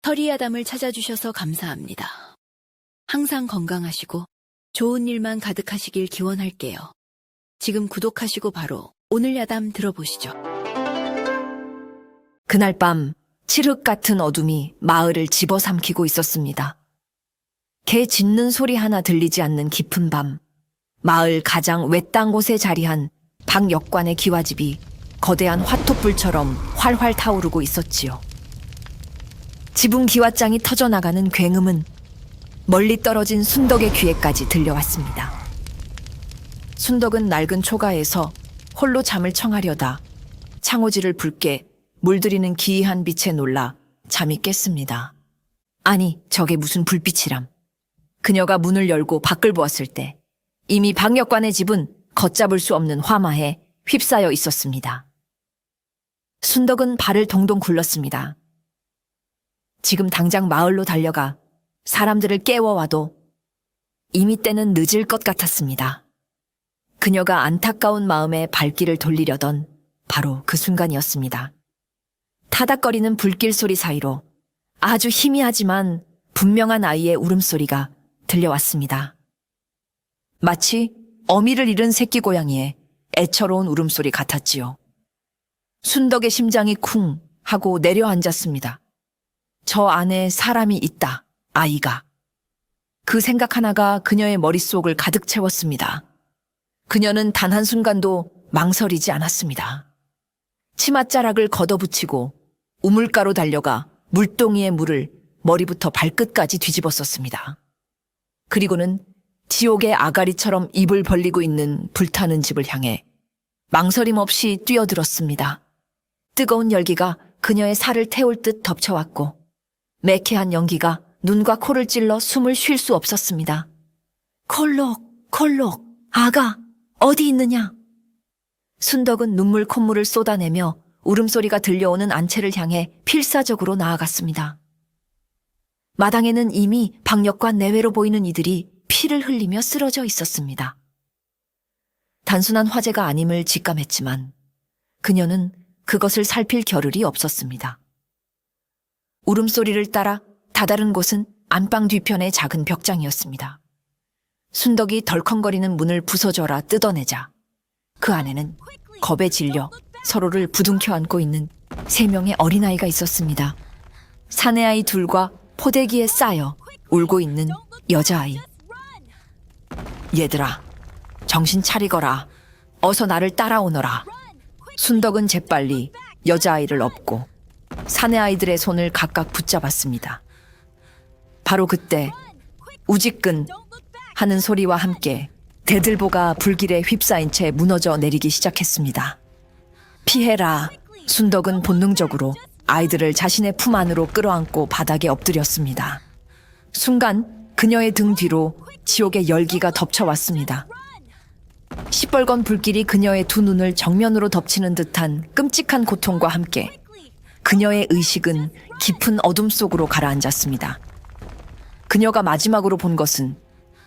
서리아담을 찾아주셔서 감사합니다. 항상 건강하시고 좋은 일만 가득하시길 기원할게요. 지금 구독하시고 바로 오늘 야담 들어보시죠. 그날 밤 칠흑 같은 어둠이 마을을 집어삼키고 있었습니다. 개 짖는 소리 하나 들리지 않는 깊은 밤, 마을 가장 외딴 곳에 자리한 박역관의 기와집이 거대한 화톱불처럼 활활 타오르고 있었지요. 지붕 기와장이 터져나가는 굉음은 멀리 떨어진 순덕의 귀에까지 들려왔습니다. 순덕은 낡은 초가에서 홀로 잠을 청하려다 창호지를 붉게 물들이는 기이한 빛에 놀라 잠이 깼습니다. 아니, 저게 무슨 불빛이람. 그녀가 문을 열고 밖을 보았을 때 이미 박역관의 집은 걷잡을 수 없는 화마에 휩싸여 있었습니다. 순덕은 발을 동동 굴렀습니다. 지금 당장 마을로 달려가 사람들을 깨워와도 이미 때는 늦을 것 같았습니다. 그녀가 안타까운 마음에 발길을 돌리려던 바로 그 순간이었습니다. 타닥거리는 불길 소리 사이로 아주 희미하지만 분명한 아이의 울음소리가 들려왔습니다. 마치 어미를 잃은 새끼 고양이의 애처로운 울음소리 같았지요. 순덕의 심장이 쿵 하고 내려앉았습니다. 저 안에 사람이 있다, 아이가. 그 생각 하나가 그녀의 머릿속을 가득 채웠습니다. 그녀는 단 한순간도 망설이지 않았습니다. 치맛자락을 걷어붙이고 우물가로 달려가 물동이의 물을 머리부터 발끝까지 뒤집었었습니다. 그리고는 지옥의 아가리처럼 입을 벌리고 있는 불타는 집을 향해 망설임 없이 뛰어들었습니다. 뜨거운 열기가 그녀의 살을 태울 듯 덮쳐왔고 매캐한 연기가 눈과 코를 찔러 숨을 쉴 수 없었습니다. 콜록, 콜록, 아가, 어디 있느냐? 순덕은 눈물 콧물을 쏟아내며 울음소리가 들려오는 안채를 향해 필사적으로 나아갔습니다. 마당에는 이미 박역관 내외로 보이는 이들이 피를 흘리며 쓰러져 있었습니다. 단순한 화재가 아님을 직감했지만 그녀는 그것을 살필 겨를이 없었습니다. 울음소리를 따라 다다른 곳은 안방 뒤편의 작은 벽장이었습니다. 순덕이 덜컹거리는 문을 부서져라 뜯어내자 그 안에는 겁에 질려 서로를 부둥켜 안고 있는 3명의 어린아이가 있었습니다. 사내아이 둘과 포대기에 쌓여 울고 있는 여자아이. 얘들아, 정신 차리거라. 어서 나를 따라오너라. 순덕은 재빨리 여자아이를 업고 사내아이들의 손을 각각 붙잡았습니다. 바로 그때 우지끈 하는 소리와 함께 대들보가 불길에 휩싸인 채 무너져 내리기 시작했습니다. 피해라. 순덕은 본능적으로 아이들을 자신의 품 안으로 끌어안고 바닥에 엎드렸습니다. 순간 그녀의 등 뒤로 지옥의 열기가 덮쳐왔습니다. 시뻘건 불길이 그녀의 두 눈을 정면으로 덮치는 듯한 끔찍한 고통과 함께 그녀의 의식은 깊은 어둠 속으로 가라앉았습니다. 그녀가 마지막으로 본 것은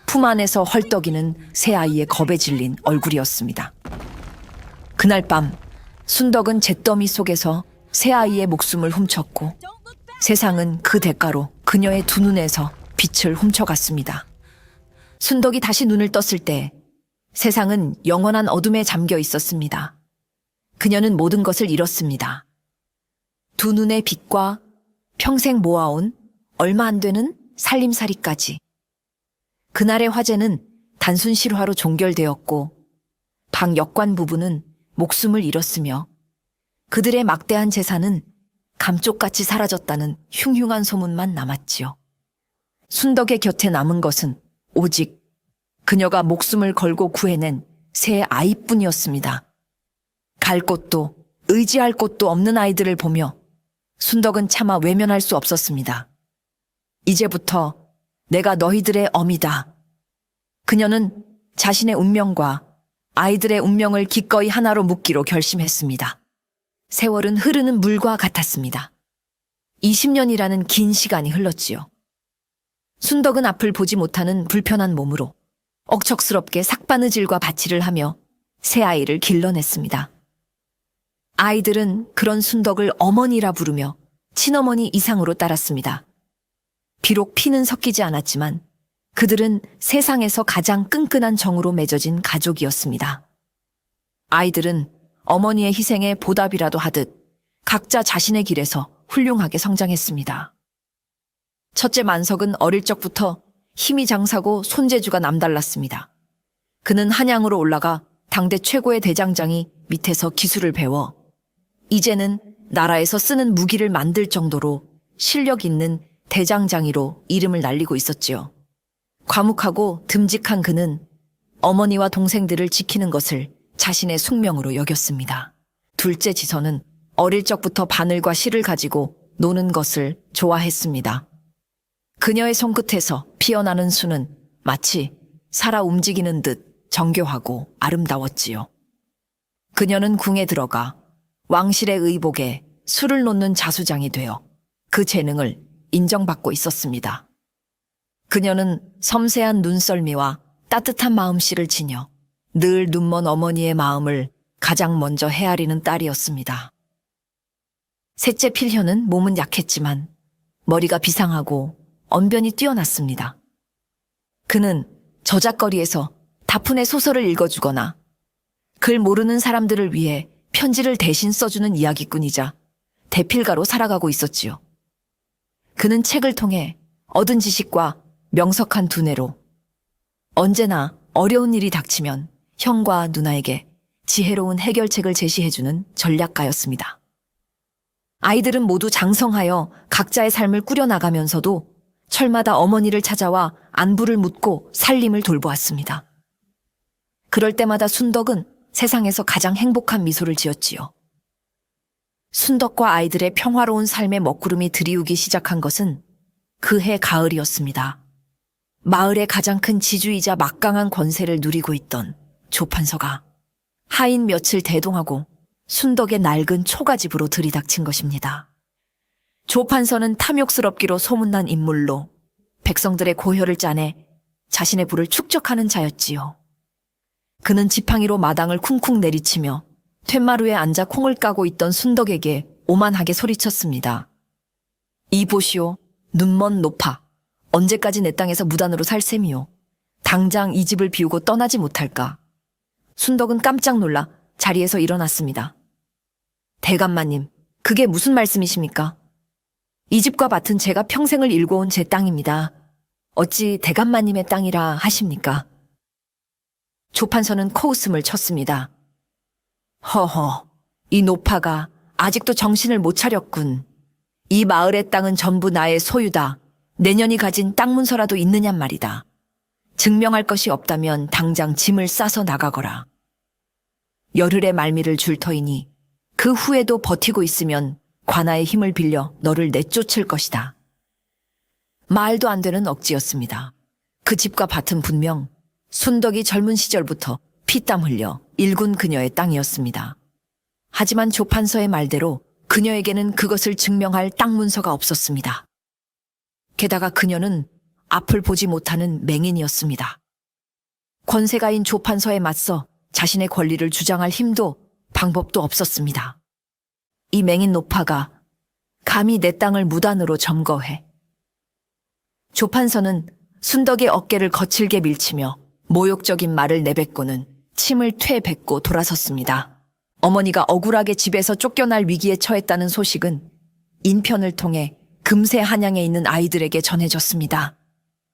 품 안에서 헐떡이는 새 아이의 겁에 질린 얼굴이었습니다. 그날 밤 순덕은 잿더미 속에서 새 아이의 목숨을 훔쳤고 세상은 그 대가로 그녀의 두 눈에서 빛을 훔쳐갔습니다. 순덕이 다시 눈을 떴을 때 세상은 영원한 어둠에 잠겨 있었습니다. 그녀는 모든 것을 잃었습니다. 두 눈의 빛과 평생 모아온 얼마 안 되는 살림살이까지. 그날의 화재는 단순 실화로 종결되었고 박역관 부부는 목숨을 잃었으며 그들의 막대한 재산은 감쪽같이 사라졌다는 흉흉한 소문만 남았지요. 순덕의 곁에 남은 것은 오직 그녀가 목숨을 걸고 구해낸 새 아이뿐이었습니다. 갈 곳도 의지할 곳도 없는 아이들을 보며 순덕은 차마 외면할 수 없었습니다. 이제부터 내가 너희들의 어미다. 그녀는 자신의 운명과 아이들의 운명을 기꺼이 하나로 묶기로 결심했습니다. 세월은 흐르는 물과 같았습니다. 20년이라는 긴 시간이 흘렀지요. 순덕은 앞을 보지 못하는 불편한 몸으로 억척스럽게 삭바느질과 밭일을 하며 새 아이를 길러냈습니다. 아이들은 그런 순덕을 어머니라 부르며 친어머니 이상으로 따랐습니다. 비록 피는 섞이지 않았지만 그들은 세상에서 가장 끈끈한 정으로 맺어진 가족이었습니다. 아이들은 어머니의 희생에 보답이라도 하듯 각자 자신의 길에서 훌륭하게 성장했습니다. 첫째 만석은 어릴 적부터 힘이 장사고 손재주가 남달랐습니다. 그는 한양으로 올라가 당대 최고의 대장장이 밑에서 기술을 배워 이제는 나라에서 쓰는 무기를 만들 정도로 실력 있는 대장장이로 이름을 날리고 있었지요. 과묵하고 듬직한 그는 어머니와 동생들을 지키는 것을 자신의 숙명으로 여겼습니다. 둘째 지선은 어릴 적부터 바늘과 실을 가지고 노는 것을 좋아했습니다. 그녀의 손끝에서 피어나는 수는 마치 살아 움직이는 듯 정교하고 아름다웠지요. 그녀는 궁에 들어가 왕실의 의복에 술을 놓는 자수장이 되어 그 재능을 인정받고 있었습니다. 그녀는 섬세한 눈썰미와 따뜻한 마음씨를 지녀 늘 눈먼 어머니의 마음을 가장 먼저 헤아리는 딸이었습니다. 셋째 필현은 몸은 약했지만 머리가 비상하고 언변이 뛰어났습니다. 그는 저작거리에서 다푼의 소설을 읽어주거나 글 모르는 사람들을 위해 편지를 대신 써주는 이야기꾼이자 대필가로 살아가고 있었지요. 그는 책을 통해 얻은 지식과 명석한 두뇌로 언제나 어려운 일이 닥치면 형과 누나에게 지혜로운 해결책을 제시해주는 전략가였습니다. 아이들은 모두 장성하여 각자의 삶을 꾸려나가면서도 철마다 어머니를 찾아와 안부를 묻고 살림을 돌보았습니다. 그럴 때마다 순덕은 세상에서 가장 행복한 미소를 지었지요. 순덕과 아이들의 평화로운 삶의 먹구름이 드리우기 시작한 것은 그해 가을이었습니다. 마을의 가장 큰 지주이자 막강한 권세를 누리고 있던 조판서가 하인 며칠 대동하고 순덕의 낡은 초가집으로 들이닥친 것입니다. 조판서는 탐욕스럽기로 소문난 인물로 백성들의 고혈을 짜내 자신의 부를 축적하는 자였지요. 그는 지팡이로 마당을 쿵쿵 내리치며 툇마루에 앉아 콩을 까고 있던 순덕에게 오만하게 소리쳤습니다. 이 보시오, 눈먼 노파. 언제까지 내 땅에서 무단으로 살 셈이오. 당장 이 집을 비우고 떠나지 못할까. 순덕은 깜짝 놀라 자리에서 일어났습니다. 대감마님, 그게 무슨 말씀이십니까? 이 집과 밭은 제가 평생을 일궈온 제 땅입니다. 어찌 대감마님의 땅이라 하십니까? 조판서는 코웃음을 쳤습니다. 허허, 이 노파가 아직도 정신을 못 차렸군. 이 마을의 땅은 전부 나의 소유다. 내년이 가진 땅 문서라도 있느냔 말이다. 증명할 것이 없다면 당장 짐을 싸서 나가거라. 열흘의 말미를 줄 터이니 그 후에도 버티고 있으면 관아의 힘을 빌려 너를 내쫓을 것이다. 말도 안 되는 억지였습니다. 그 집과 밭은 분명 순덕이 젊은 시절부터 피땀 흘려 일군 그녀의 땅이었습니다. 하지만 조판서의 말대로 그녀에게는 그것을 증명할 땅 문서가 없었습니다. 게다가 그녀는 앞을 보지 못하는 맹인이었습니다. 권세가인 조판서에 맞서 자신의 권리를 주장할 힘도 방법도 없었습니다. 이 맹인 노파가 감히 내 땅을 무단으로 점거해. 조판서는 순덕의 어깨를 거칠게 밀치며 모욕적인 말을 내뱉고는 침을 퇴뱉고 돌아섰습니다. 어머니가 억울하게 집에서 쫓겨날 위기에 처했다는 소식은 인편을 통해 금세 한양에 있는 아이들에게 전해졌습니다.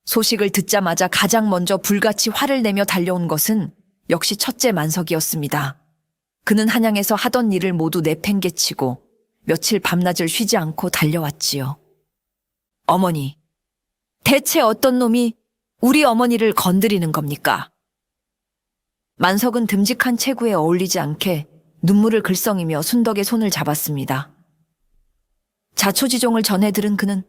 소식을 듣자마자 가장 먼저 불같이 화를 내며 달려온 것은 역시 첫째 만석이었습니다. 그는 한양에서 하던 일을 모두 내팽개치고 며칠 밤낮을 쉬지 않고 달려왔지요. 어머니, 대체 어떤 놈이 우리 어머니를 건드리는 겁니까? 만석은 듬직한 체구에 어울리지 않게 눈물을 글썽이며 순덕의 손을 잡았습니다. 자초지종을 전해 들은 그는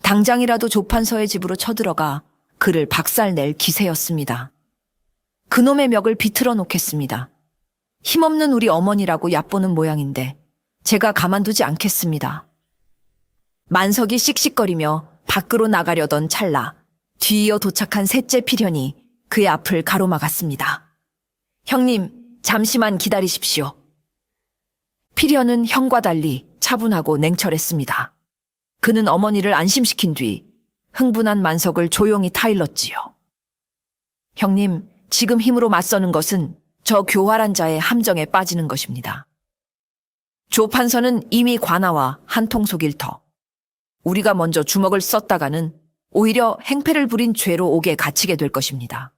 당장이라도 조판서의 집으로 쳐들어가 그를 박살낼 기세였습니다. 그놈의 멱을 비틀어 놓겠습니다. 힘없는 우리 어머니라고 얕보는 모양인데 제가 가만두지 않겠습니다. 만석이 씩씩거리며 밖으로 나가려던 찰나 뒤이어 도착한 셋째 필현이 그의 앞을 가로막았습니다. 형님, 잠시만 기다리십시오. 필현은 형과 달리 차분하고 냉철했습니다. 그는 어머니를 안심시킨 뒤 흥분한 만석을 조용히 타일렀지요. 형님, 지금 힘으로 맞서는 것은 저 교활한 자의 함정에 빠지는 것입니다. 조 판서는 이미 관아와 한통속일 터. 우리가 먼저 주먹을 썼다가는 오히려 행패를 부린 죄로 옥에 갇히게 될 것입니다.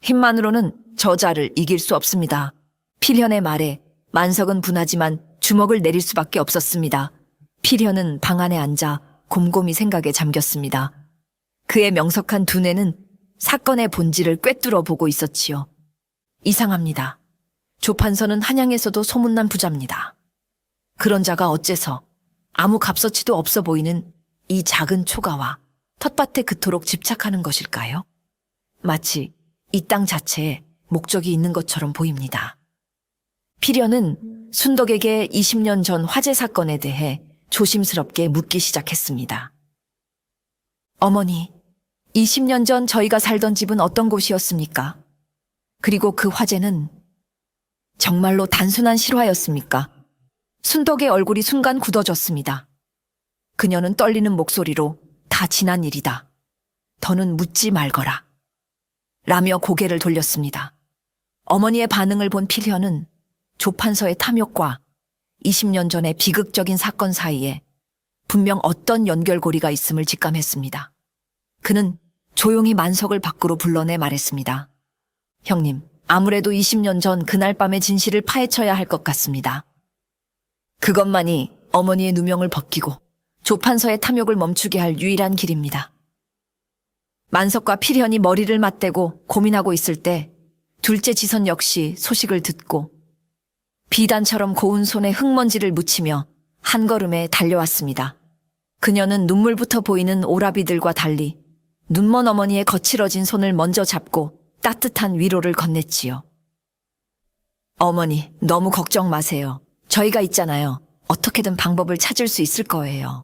힘만으로는 저자를 이길 수 없습니다. 필현의 말에 만석은 분하지만 주먹을 내릴 수밖에 없었습니다. 필현은 방 안에 앉아 곰곰이 생각에 잠겼습니다. 그의 명석한 두뇌는 사건의 본질을 꿰뚫어 보고 있었지요. 이상합니다. 조 판서는 한양에서도 소문난 부자입니다. 그런 자가 어째서 아무 값어치도 없어 보이는 이 작은 초가와 텃밭에 그토록 집착하는 것일까요? 마치 이 땅 자체에 목적이 있는 것처럼 보입니다. 필현은 순덕에게 20년 전 화재 사건에 대해 조심스럽게 묻기 시작했습니다. 어머니, 20년 전 저희가 살던 집은 어떤 곳이었습니까? 그리고 그 화재는 정말로 단순한 실화였습니까? 순덕의 얼굴이 순간 굳어졌습니다. 그녀는 떨리는 목소리로 다 지난 일이다. 더는 묻지 말거라. 라며 고개를 돌렸습니다. 어머니의 반응을 본 필현은 조 판서의 탐욕과 20년 전의 비극적인 사건 사이에 분명 어떤 연결고리가 있음을 직감했습니다. 그는 조용히 만석을 밖으로 불러내 말했습니다. 형님, 아무래도 20년 전 그날 밤의 진실을 파헤쳐야 할 것 같습니다. 그것만이 어머니의 누명을 벗기고 조 판서의 탐욕을 멈추게 할 유일한 길입니다. 만석과 필현이 머리를 맞대고 고민하고 있을 때 둘째 지선 역시 소식을 듣고 비단처럼 고운 손에 흙먼지를 묻히며 한 걸음에 달려왔습니다. 그녀는 눈물부터 보이는 오라비들과 달리 눈먼 어머니의 거칠어진 손을 먼저 잡고 따뜻한 위로를 건넸지요. 어머니, 너무 걱정 마세요. 저희가 있잖아요. 어떻게든 방법을 찾을 수 있을 거예요.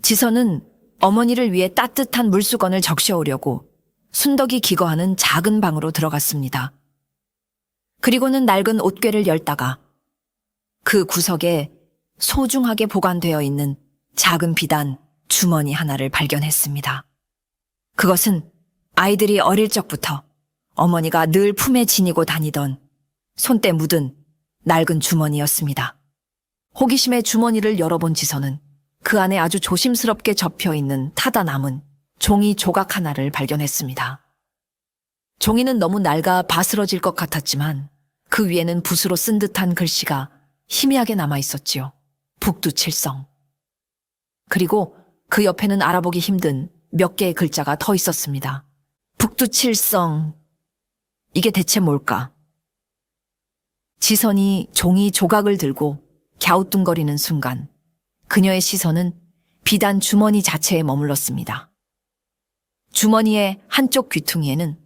지선은 어머니를 위해 따뜻한 물수건을 적셔오려고 순덕이 기거하는 작은 방으로 들어갔습니다. 그리고는 낡은 옷궤를 열다가 그 구석에 소중하게 보관되어 있는 작은 비단 주머니 하나를 발견했습니다. 그것은 아이들이 어릴 적부터 어머니가 늘 품에 지니고 다니던 손때 묻은 낡은 주머니였습니다. 호기심에 주머니를 열어본 지선은 그 안에 아주 조심스럽게 접혀있는 타다 남은 종이 조각 하나를 발견했습니다. 종이는 너무 낡아 바스러질 것 같았지만 그 위에는 붓으로 쓴 듯한 글씨가 희미하게 남아있었지요. 북두칠성. 그리고 그 옆에는 알아보기 힘든 몇 개의 글자가 더 있었습니다. 북두칠성. 이게 대체 뭘까? 지선이 종이 조각을 들고 갸우뚱거리는 순간 그녀의 시선은 비단 주머니 자체에 머물렀습니다. 주머니의 한쪽 귀퉁이에는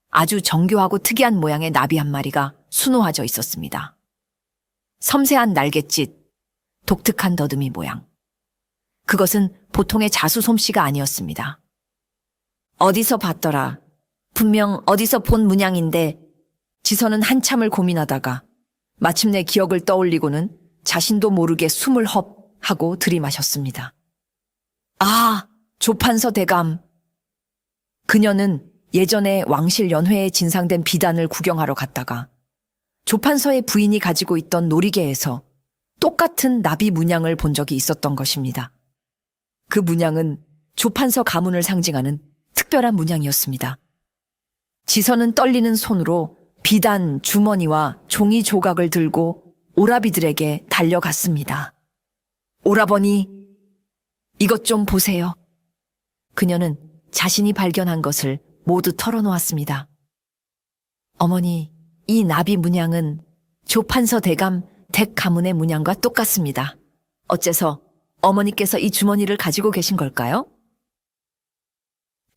아주 정교하고 특이한 모양의 나비 한 마리가 수놓아져 있었습니다. 섬세한 날갯짓, 독특한 더듬이 모양. 그것은 보통의 자수 솜씨가 아니었습니다. 어디서 봤더라. 분명 어디서 본 문양인데 지선은 한참을 고민하다가 마침내 기억을 떠올리고는 자신도 모르게 숨을 헙하고 들이마셨습니다. 아, 조판서 대감. 그녀는 예전에 왕실 연회에 진상된 비단을 구경하러 갔다가 조판서의 부인이 가지고 있던 놀이개에서 똑같은 나비 문양을 본 적이 있었던 것입니다. 그 문양은 조판서 가문을 상징하는 특별한 문양이었습니다. 지선은 떨리는 손으로 비단 주머니와 종이 조각을 들고 오라비들에게 달려갔습니다. 오라버니, 이것 좀 보세요. 그녀는 자신이 발견한 것을 모두 털어놓았습니다. 어머니, 이 나비 문양은 조판서 대감 댁 가문의 문양과 똑같습니다. 어째서 어머니께서 이 주머니를 가지고 계신 걸까요?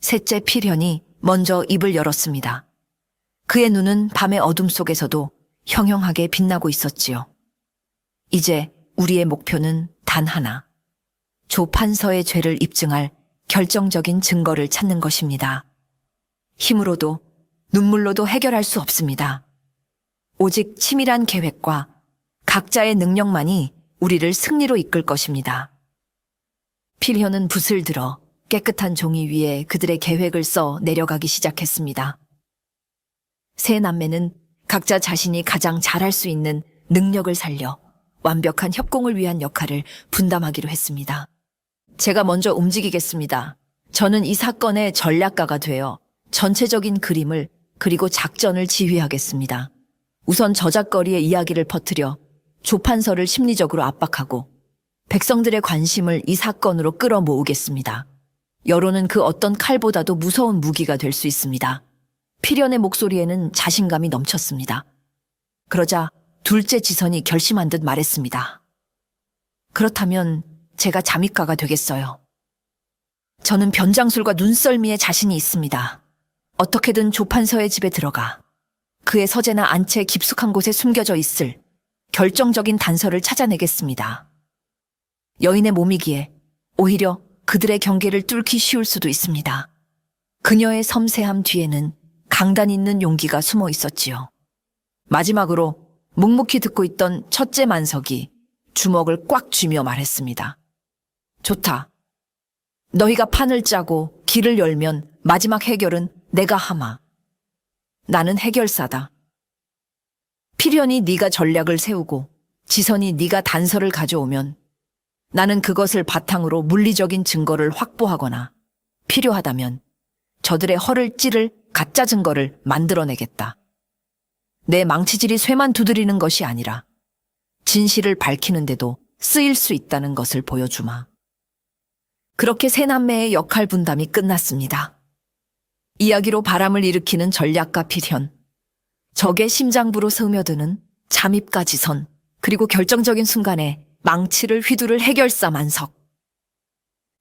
셋째 필현이 먼저 입을 열었습니다. 그의 눈은 밤의 어둠 속에서도 형형하게 빛나고 있었지요. 이제 우리의 목표는 단 하나. 조판서의 죄를 입증할 결정적인 증거를 찾는 것입니다. 힘으로도 눈물로도 해결할 수 없습니다. 오직 치밀한 계획과 각자의 능력만이 우리를 승리로 이끌 것입니다. 필현은 붓을 들어 깨끗한 종이 위에 그들의 계획을 써 내려가기 시작했습니다. 세 남매는 각자 자신이 가장 잘할 수 있는 능력을 살려 완벽한 협공을 위한 역할을 분담하기로 했습니다. 제가 먼저 움직이겠습니다. 저는 이 사건의 전략가가 되어 전체적인 그림을 그리고 작전을 지휘하겠습니다. 우선 저작거리의 이야기를 퍼뜨려 조판서를 심리적으로 압박하고 백성들의 관심을 이 사건으로 끌어모으겠습니다. 여론은 그 어떤 칼보다도 무서운 무기가 될 수 있습니다. 필연의 목소리에는 자신감이 넘쳤습니다. 그러자 둘째 지선이 결심한 듯 말했습니다. 그렇다면 제가 잠입가가 되겠어요. 저는 변장술과 눈썰미에 자신이 있습니다. 어떻게든 조판서의 집에 들어가 그의 서재나 안채 깊숙한 곳에 숨겨져 있을 결정적인 단서를 찾아내겠습니다. 여인의 몸이기에 오히려 그들의 경계를 뚫기 쉬울 수도 있습니다. 그녀의 섬세함 뒤에는 강단 있는 용기가 숨어 있었지요. 마지막으로 묵묵히 듣고 있던 첫째 만석이 주먹을 꽉 쥐며 말했습니다. 좋다. 너희가 판을 짜고 길을 열면 마지막 해결은 내가 하마. 나는 해결사다. 필연이 네가 전략을 세우고 지선이 네가 단서를 가져오면 나는 그것을 바탕으로 물리적인 증거를 확보하거나 필요하다면 저들의 허를 찌를 가짜 증거를 만들어내겠다. 내 망치질이 쇠만 두드리는 것이 아니라 진실을 밝히는데도 쓰일 수 있다는 것을 보여주마. 그렇게 세 남매의 역할 분담이 끝났습니다. 이야기로 바람을 일으키는 전략가 필현, 적의 심장부로 스며드는 잠입가 지선, 그리고 결정적인 순간에 망치를 휘두를 해결사 만석.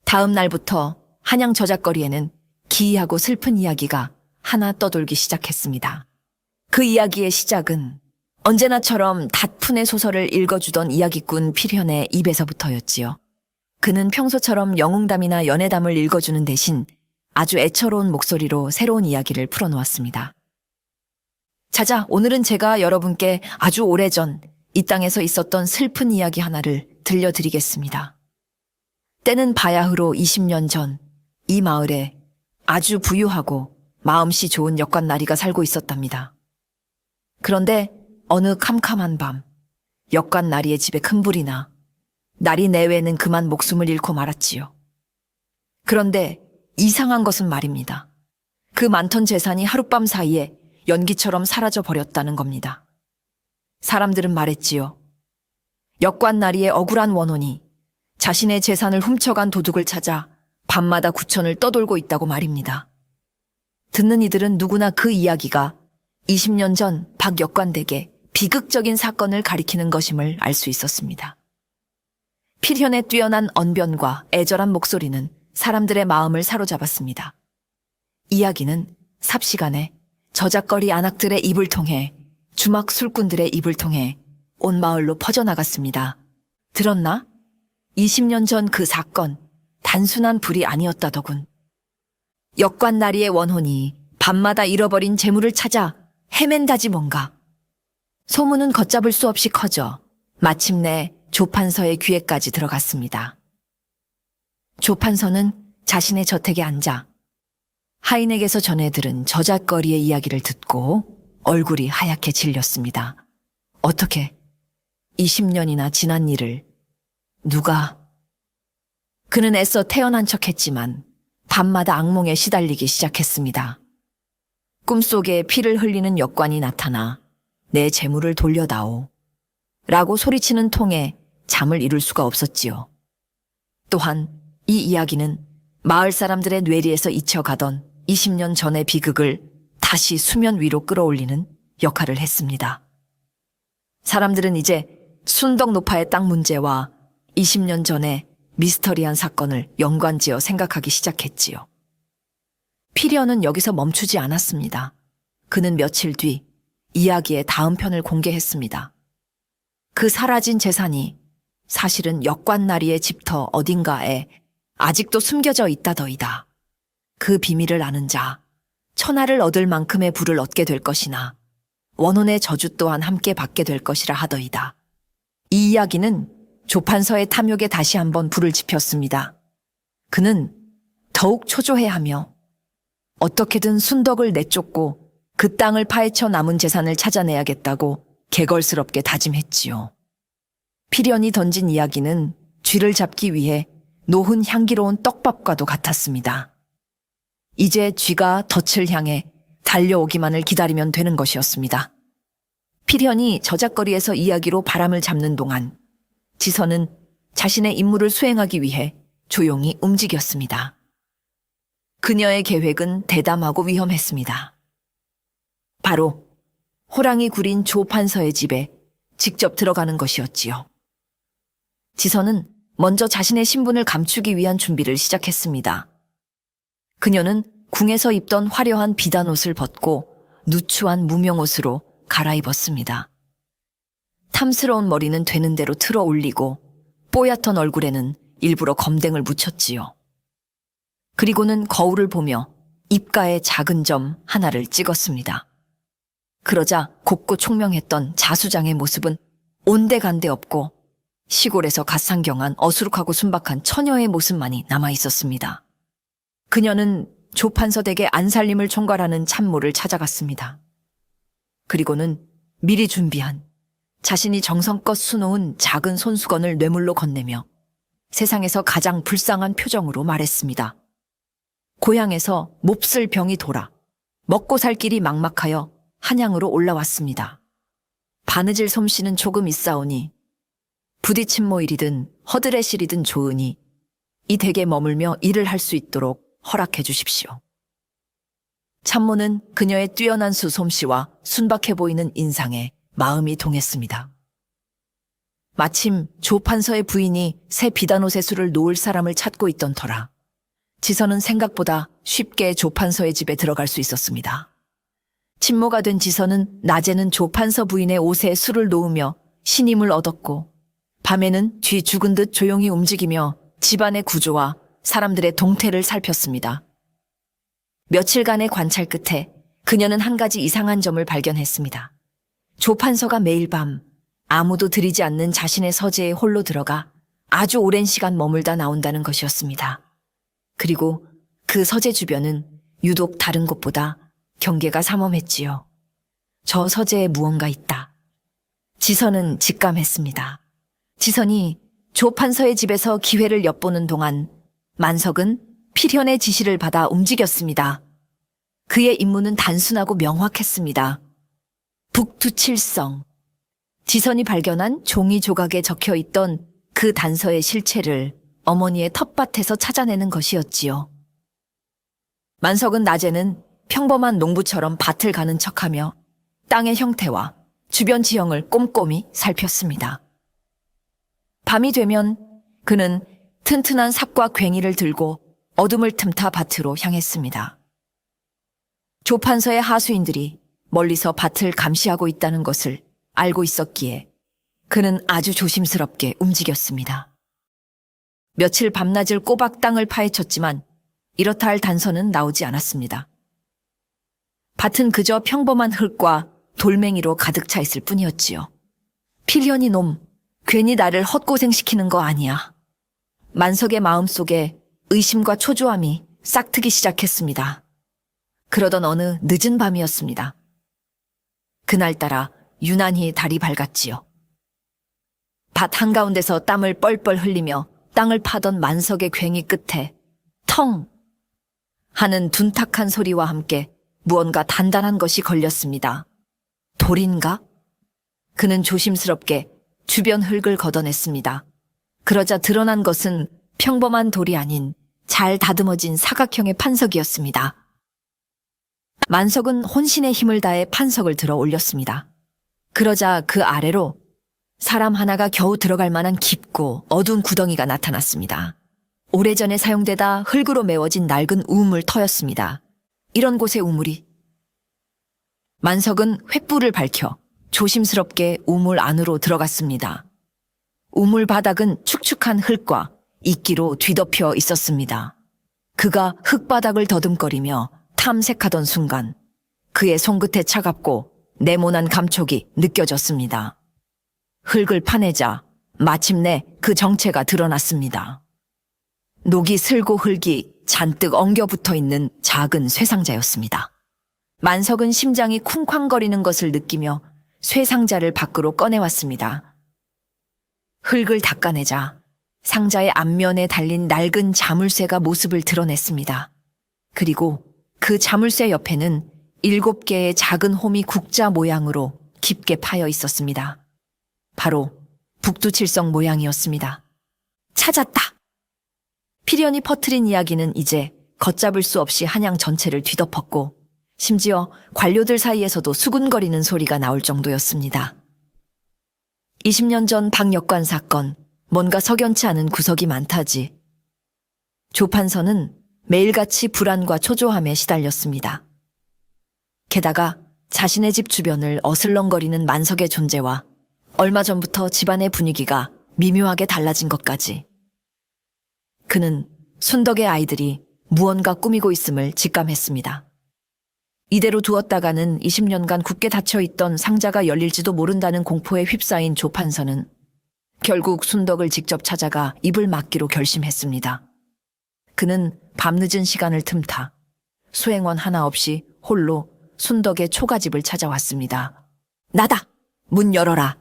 다음 날부터 한양 저작거리에는 기이하고 슬픈 이야기가 하나 떠돌기 시작했습니다. 그 이야기의 시작은 언제나처럼 닷푼의 소설을 읽어주던 이야기꾼 필현의 입에서부터였지요. 그는 평소처럼 영웅담이나 연애담을 읽어주는 대신 아주 애처로운 목소리로 새로운 이야기를 풀어놓았습니다. 자자, 오늘은 제가 여러분께 아주 오래전 이 땅에서 있었던 슬픈 이야기 하나를 들려드리겠습니다. 때는 바야흐로 20년 전 이 마을에 아주 부유하고 마음씨 좋은 역관나리가 살고 있었답니다. 그런데 어느 캄캄한 밤 역관나리의 집에 큰 불이 나 나리 내외는 그만 목숨을 잃고 말았지요. 그런데 이상한 것은 말입니다. 그 많던 재산이 하룻밤 사이에 연기처럼 사라져 버렸다는 겁니다. 사람들은 말했지요. 역관나리의 억울한 원혼이 자신의 재산을 훔쳐간 도둑을 찾아 밤마다 구천을 떠돌고 있다고 말입니다. 듣는 이들은 누구나 그 이야기가 20년 전 박 역관댁의 비극적인 사건을 가리키는 것임을 알 수 있었습니다. 필현의 뛰어난 언변과 애절한 목소리는 사람들의 마음을 사로잡았습니다. 이야기는 삽시간에 저작거리 안악들의 입을 통해 주막 술꾼들의 입을 통해 온 마을로 퍼져나갔습니다. 들었나? 20년 전 그 사건 단순한 불이 아니었다더군. 역관나리의 원혼이 밤마다 잃어버린 재물을 찾아 헤맨다지 뭔가. 소문은 걷잡을 수 없이 커져 마침내 조판서의 귀에까지 들어갔습니다. 조판서는 자신의 저택에 앉아 하인에게서 전해 들은 저잣거리의 이야기를 듣고 얼굴이 하얗게 질렸습니다. 어떻게 20년이나 지난 일을 누가... 그는 애써 태어난 척했지만 밤마다 악몽에 시달리기 시작했습니다. 꿈속에 피를 흘리는 역관이 나타나 내 재물을 돌려다오 라고 소리치는 통에 잠을 이룰 수가 없었지요. 또한 이 이야기는 마을 사람들의 뇌리에서 잊혀가던 20년 전의 비극을 다시 수면 위로 끌어올리는 역할을 했습니다. 사람들은 이제 순덕노파의 땅 문제와 20년 전의 미스터리한 사건을 연관지어 생각하기 시작했지요. 필연은 여기서 멈추지 않았습니다. 그는 며칠 뒤 이야기의 다음 편을 공개했습니다. 그 사라진 재산이 사실은 역관나리의 집터 어딘가에 아직도 숨겨져 있다더이다. 그 비밀을 아는 자, 천하를 얻을 만큼의 부를 얻게 될 것이나 원혼의 저주 또한 함께 받게 될 것이라 하더이다. 이 이야기는 조판서의 탐욕에 다시 한번 불을 지폈습니다. 그는 더욱 초조해하며 어떻게든 순덕을 내쫓고 그 땅을 파헤쳐 남은 재산을 찾아내야겠다고 개걸스럽게 다짐했지요. 필연이 던진 이야기는 쥐를 잡기 위해 노은 향기로운 떡밥과도 같았습니다. 이제 쥐가 덫을 향해 달려오기만을 기다리면 되는 것이었습니다. 필연이 저작거리에서 이야기로 바람을 잡는 동안 지선은 자신의 임무를 수행하기 위해 조용히 움직였습니다. 그녀의 계획은 대담하고 위험했습니다. 바로 호랑이 구린 조 판서의 집에 직접 들어가는 것이었지요. 지선은 먼저 자신의 신분을 감추기 위한 준비를 시작했습니다. 그녀는 궁에서 입던 화려한 비단 옷을 벗고 누추한 무명옷으로 갈아입었습니다. 탐스러운 머리는 되는 대로 틀어 올리고 뽀얗던 얼굴에는 일부러 검댕을 묻혔지요. 그리고는 거울을 보며 입가에 작은 점 하나를 찍었습니다. 그러자 곱고 총명했던 자수장의 모습은 온데간데 없고 시골에서 갓상경한 어수룩하고 순박한 처녀의 모습만이 남아있었습니다. 그녀는 조판서 댁의 안살림을 총괄하는 참모를 찾아갔습니다. 그리고는 미리 준비한 자신이 정성껏 수놓은 작은 손수건을 뇌물로 건네며 세상에서 가장 불쌍한 표정으로 말했습니다. 고향에서 몹쓸 병이 돌아 먹고 살 길이 막막하여 한양으로 올라왔습니다. 바느질 솜씨는 조금 있사오니 부딪힌 모일이든 허드레실이든 좋으니 이 댁에 머물며 일을 할 수 있도록 허락해 주십시오. 참모는 그녀의 뛰어난 수솜씨와 순박해 보이는 인상에 마음이 동했습니다. 마침 조 판서의 부인이 새 비단옷의 수를 놓을 사람을 찾고 있던 터라 지선은 생각보다 쉽게 조 판서의 집에 들어갈 수 있었습니다. 친모가 된 지선은 낮에는 조 판서 부인의 옷에 술을 놓으며 신임을 얻었고 밤에는 쥐 죽은 듯 조용히 움직이며 집안의 구조와 사람들의 동태를 살폈습니다. 며칠간의 관찰 끝에 그녀는 한 가지 이상한 점을 발견했습니다. 조 판서가 매일 밤 아무도 들이지 않는 자신의 서재에 홀로 들어가 아주 오랜 시간 머물다 나온다는 것이었습니다. 그리고 그 서재 주변은 유독 다른 곳보다 경계가 삼엄했지요. 저 서재에 무언가 있다. 지선은 직감했습니다. 지선이 조 판서의 집에서 기회를 엿보는 동안 만석은 필현의 지시를 받아 움직였습니다. 그의 임무는 단순하고 명확했습니다. 북두칠성. 지선이 발견한 종이 조각에 적혀있던 그 단서의 실체를 어머니의 텃밭에서 찾아내는 것이었지요. 만석은 낮에는 평범한 농부처럼 밭을 가는 척하며 땅의 형태와 주변 지형을 꼼꼼히 살폈습니다. 밤이 되면 그는 튼튼한 삽과 괭이를 들고 어둠을 틈타 밭으로 향했습니다. 조판서의 하수인들이 멀리서 밭을 감시하고 있다는 것을 알고 있었기에 그는 아주 조심스럽게 움직였습니다. 며칠 밤낮을 꼬박 땅을 파헤쳤지만 이렇다 할 단서는 나오지 않았습니다. 밭은 그저 평범한 흙과 돌멩이로 가득 차 있을 뿐이었지요. 필연이 놈, 괜히 나를 헛고생시키는 거 아니야. 만석의 마음속에 의심과 초조함이 싹트기 시작했습니다. 그러던 어느 늦은 밤이었습니다. 그날따라 유난히 달이 밝았지요. 밭 한가운데서 땀을 뻘뻘 흘리며 땅을 파던 만석의 괭이 끝에 텅 하는 둔탁한 소리와 함께 무언가 단단한 것이 걸렸습니다. 돌인가? 그는 조심스럽게 주변 흙을 걷어냈습니다. 그러자 드러난 것은 평범한 돌이 아닌 잘 다듬어진 사각형의 판석이었습니다. 만석은 혼신의 힘을 다해 판석을 들어 올렸습니다. 그러자 그 아래로 사람 하나가 겨우 들어갈 만한 깊고 어두운 구덩이가 나타났습니다. 오래전에 사용되다 흙으로 메워진 낡은 우물 터였습니다. 이런 곳에 우물이. 만석은 횃불을 밝혀 조심스럽게 우물 안으로 들어갔습니다. 우물 바닥은 축축한 흙과 이끼로 뒤덮여 있었습니다. 그가 흙바닥을 더듬거리며 탐색하던 순간 그의 손끝에 차갑고 네모난 감촉이 느껴졌습니다. 흙을 파내자 마침내 그 정체가 드러났습니다. 녹이 슬고 흙이 잔뜩 엉겨 붙어 있는 작은 쇠상자였습니다. 만석은 심장이 쿵쾅거리는 것을 느끼며 쇠상자를 밖으로 꺼내왔습니다. 흙을 닦아내자 상자의 앞면에 달린 낡은 자물쇠가 모습을 드러냈습니다. 그리고 그 자물쇠 옆에는 7개의 작은 홈이 국자 모양으로 깊게 파여 있었습니다. 바로 북두칠성 모양이었습니다. 찾았다! 피련이 퍼뜨린 이야기는 이제 걷잡을 수 없이 한양 전체를 뒤덮었고 심지어 관료들 사이에서도 수군거리는 소리가 나올 정도였습니다. 20년 전 박역관 사건, 뭔가 석연치 않은 구석이 많다지. 조판서는 매일같이 불안과 초조함에 시달렸습니다. 게다가 자신의 집 주변을 어슬렁거리는 만석의 존재와 얼마 전부터 집안의 분위기가 미묘하게 달라진 것까지. 그는 순덕의 아이들이 무언가 꾸미고 있음을 직감했습니다. 이대로 두었다가는 20년간 굳게 닫혀있던 상자가 열릴지도 모른다는 공포에 휩싸인 조판서는 결국 순덕을 직접 찾아가 입을 막기로 결심했습니다. 그는 밤늦은 시간을 틈타 수행원 하나 없이 홀로 순덕의 초가집을 찾아왔습니다. 나다! 문 열어라!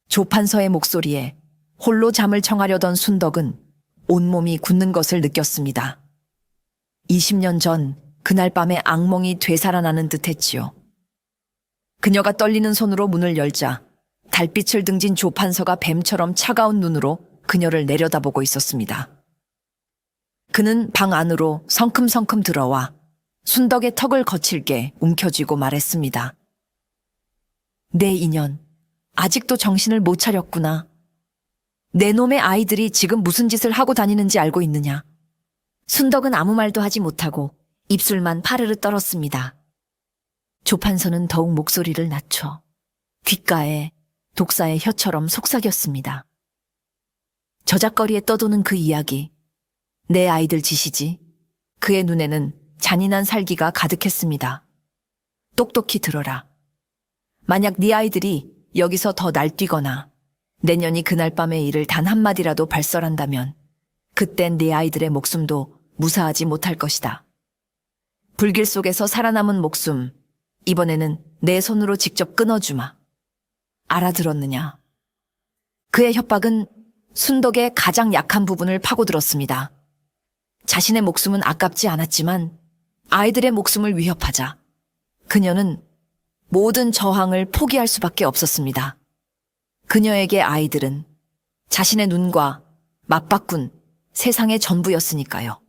조판서의 목소리에 홀로 잠을 청하려던 순덕은 온몸이 굳는 것을 느꼈습니다. 20년 전 그날 밤에 악몽이 되살아나는 듯했지요. 그녀가 떨리는 손으로 문을 열자 달빛을 등진 조판서가 뱀처럼 차가운 눈으로 그녀를 내려다보고 있었습니다. 그는 방 안으로 성큼성큼 들어와 순덕의 턱을 거칠게 움켜쥐고 말했습니다. 내 인연, 아직도 정신을 못 차렸구나. 내 놈의 아이들이 지금 무슨 짓을 하고 다니는지 알고 있느냐. 순덕은 아무 말도 하지 못하고 입술만 파르르 떨었습니다. 조판서는 더욱 목소리를 낮춰 귓가에 독사의 혀처럼 속삭였습니다. 저작거리에 떠도는 그 이야기, 내 아이들 짓이지. 그의 눈에는 잔인한 살기가 가득했습니다. 똑똑히 들어라. 만약 네 아이들이 여기서 더 날뛰거나 내년이 그날 밤의 일을 단 한마디라도 발설한다면 그땐 네 아이들의 목숨도 무사하지 못할 것이다. 불길 속에서 살아남은 목숨, 이번에는 내 손으로 직접 끊어주마. 알아들었느냐? 그의 협박은 순덕의 가장 약한 부분을 파고들었습니다. 자신의 목숨은 아깝지 않았지만 아이들의 목숨을 위협하자 그녀는 모든 저항을 포기할 수밖에 없었습니다. 그녀에게 아이들은 자신의 눈과 맞바꾼 세상의 전부였으니까요.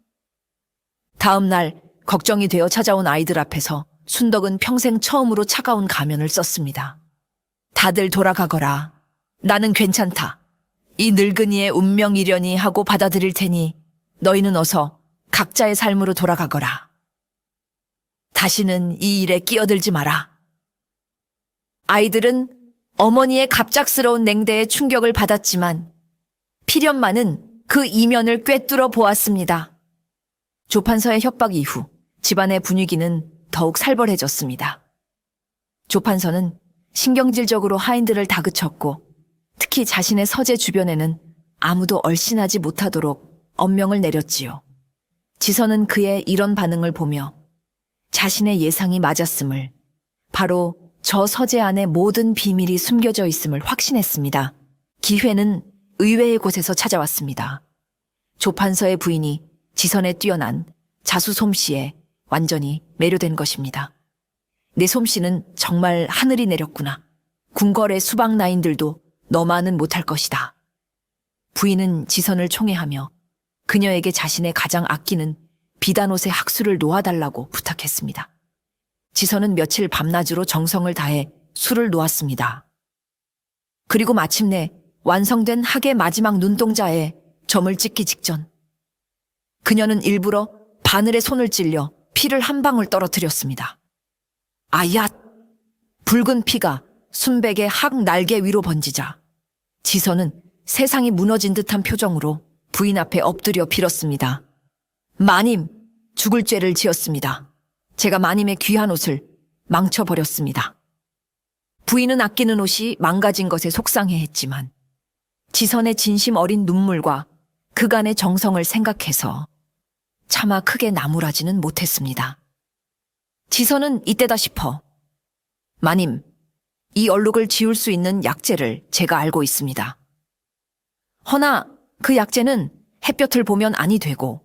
다음 날 걱정이 되어 찾아온 아이들 앞에서 순덕은 평생 처음으로 차가운 가면을 썼습니다. 다들 돌아가거라. 나는 괜찮다. 이 늙은이의 운명이려니 하고 받아들일 테니 너희는 어서 각자의 삶으로 돌아가거라. 다시는 이 일에 끼어들지 마라. 아이들은 어머니의 갑작스러운 냉대에 충격을 받았지만 필연만은 그 이면을 꿰뚫어 보았습니다. 조판서의 협박 이후 집안의 분위기는 더욱 살벌해졌습니다. 조판서는 신경질적으로 하인들을 다그쳤고 특히 자신의 서재 주변에는 아무도 얼씬하지 못하도록 엄명을 내렸지요. 지선은 그의 이런 반응을 보며 자신의 예상이 맞았음을, 바로 저 서재 안에 모든 비밀이 숨겨져 있음을 확신했습니다. 기회는 의외의 곳에서 찾아왔습니다. 조판서의 부인이 지선에 뛰어난 자수 솜씨에 완전히 매료된 것입니다. 내 솜씨는 정말 하늘이 내렸구나. 궁궐의 수박 나인들도 너만은 못할 것이다. 부인은 지선을 총애하며 그녀에게 자신의 가장 아끼는 비단옷의 학수를 놓아달라고 부탁했습니다. 지선은 며칠 밤낮으로 정성을 다해 술을 놓았습니다. 그리고 마침내 완성된 학의 마지막 눈동자에 점을 찍기 직전 그녀는 일부러 바늘에 손을 찔려 피를 한 방울 떨어뜨렸습니다. 아얏! 붉은 피가 순백의 학 날개 위로 번지자 지선은 세상이 무너진 듯한 표정으로 부인 앞에 엎드려 빌었습니다. 마님, 죽을 죄를 지었습니다. 제가 마님의 귀한 옷을 망쳐버렸습니다. 부인은 아끼는 옷이 망가진 것에 속상해했지만 지선의 진심 어린 눈물과 그간의 정성을 생각해서 차마 크게 나무라지는 못했습니다. 지선은 이때다 싶어 마님, 이 얼룩을 지울 수 있는 약재를 제가 알고 있습니다. 허나 그 약재는 햇볕을 보면 아니 되고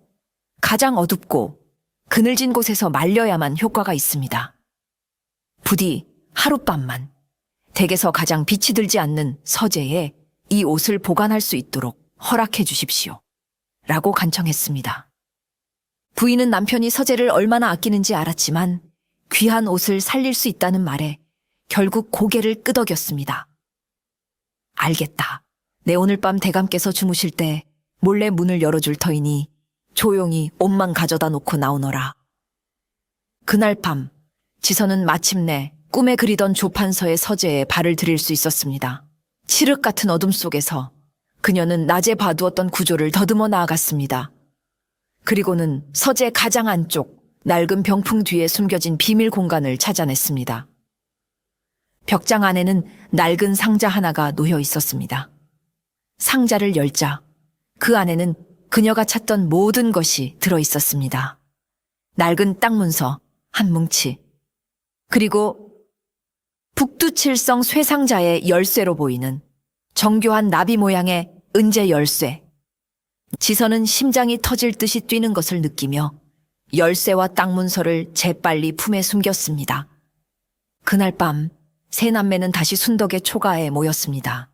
가장 어둡고 그늘진 곳에서 말려야만 효과가 있습니다. 부디 하룻밤만 댁에서 가장 빛이 들지 않는 서재에 이 옷을 보관할 수 있도록 허락해 주십시오. 라고 간청했습니다. 부인은 남편이 서재를 얼마나 아끼는지 알았지만 귀한 옷을 살릴 수 있다는 말에 결국 고개를 끄덕였습니다. 알겠다. 내 오늘 밤 대감께서 주무실 때 몰래 문을 열어줄 터이니 조용히 옷만 가져다 놓고 나오너라. 그날 밤 지선은 마침내 꿈에 그리던 조판서의 서재에 발을 들일 수 있었습니다. 칠흑 같은 어둠 속에서 그녀는 낮에 봐두었던 구조를 더듬어 나아갔습니다. 그리고는 서재 가장 안쪽 낡은 병풍 뒤에 숨겨진 비밀 공간을 찾아냈습니다. 벽장 안에는 낡은 상자 하나가 놓여 있었습니다. 상자를 열자 그 안에는 그녀가 찾던 모든 것이 들어 있었습니다. 낡은 땅 문서 한 뭉치, 그리고 북두칠성 쇠상자의 열쇠로 보이는 정교한 나비 모양의 은재 열쇠. 지선은 심장이 터질 듯이 뛰는 것을 느끼며 열쇠와 땅 문서를 재빨리 품에 숨겼습니다. 그날 밤 세 남매는 다시 순덕의 초가에 모였습니다.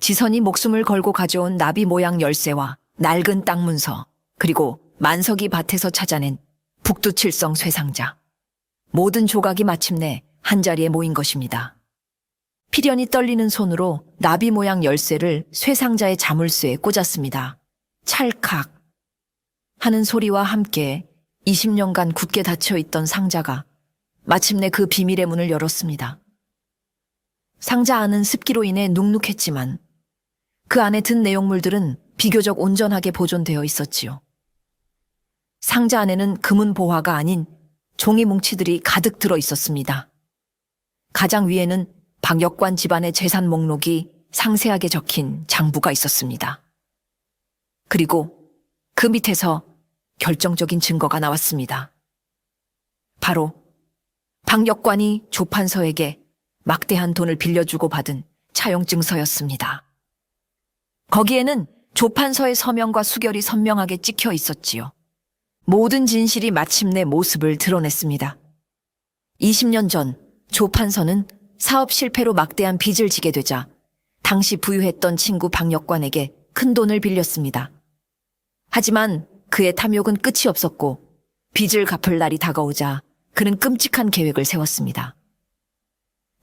지선이 목숨을 걸고 가져온 나비 모양 열쇠와 낡은 땅 문서, 그리고 만석이 밭에서 찾아낸 북두칠성 쇠상자. 모든 조각이 마침내 한자리에 모인 것입니다. 피련이 떨리는 손으로 나비 모양 열쇠를 쇠상자의 자물쇠에 꽂았습니다. 찰칵 하는 소리와 함께 20년간 굳게 닫혀있던 상자가 마침내 그 비밀의 문을 열었습니다. 상자 안은 습기로 인해 눅눅했지만 그 안에 든 내용물들은 비교적 온전하게 보존되어 있었지요. 상자 안에는 금은 보화가 아닌 종이 뭉치들이 가득 들어 있었습니다. 가장 위에는 박역관 집안의 재산 목록이 상세하게 적힌 장부가 있었습니다. 그리고 그 밑에서 결정적인 증거가 나왔습니다. 바로 박역관이 조판서에게 막대한 돈을 빌려주고 받은 차용증서였습니다. 거기에는 조판서의 서명과 수결이 선명하게 찍혀 있었지요. 모든 진실이 마침내 모습을 드러냈습니다. 20년 전 조판서는 사업 실패로 막대한 빚을 지게 되자 당시 부유했던 친구 박역관에게 큰 돈을 빌렸습니다. 하지만 그의 탐욕은 끝이 없었고 빚을 갚을 날이 다가오자 그는 끔찍한 계획을 세웠습니다.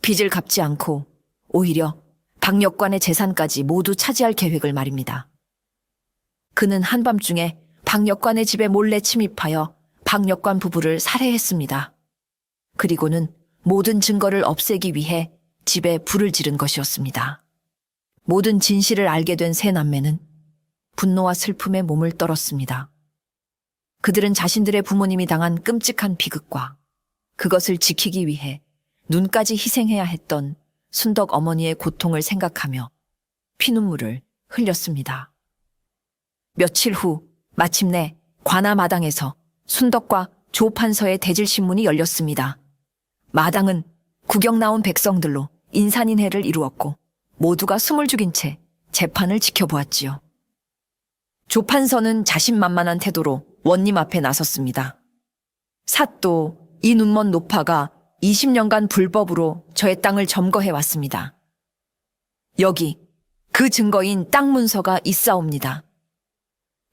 빚을 갚지 않고 오히려 박역관의 재산까지 모두 차지할 계획을 말입니다. 그는 한밤중에 박역관의 집에 몰래 침입하여 박역관 부부를 살해했습니다. 그리고는 모든 증거를 없애기 위해 집에 불을 지른 것이었습니다. 모든 진실을 알게 된 세 남매는 분노와 슬픔에 몸을 떨었습니다. 그들은 자신들의 부모님이 당한 끔찍한 비극과 그것을 지키기 위해 눈까지 희생해야 했던 순덕 어머니의 고통을 생각하며 피눈물을 흘렸습니다. 며칠 후 마침내 관아 마당에서 순덕과 조판서의 대질신문이 열렸습니다. 마당은 구경 나온 백성들로 인산인해를 이루었고 모두가 숨을 죽인 채 재판을 지켜보았지요. 조판서는 자신만만한 태도로 원님 앞에 나섰습니다. 사또 이 눈먼 노파가 20년간 불법으로 저의 땅을 점거해왔습니다. 여기 그 증거인 땅 문서가 있사옵니다.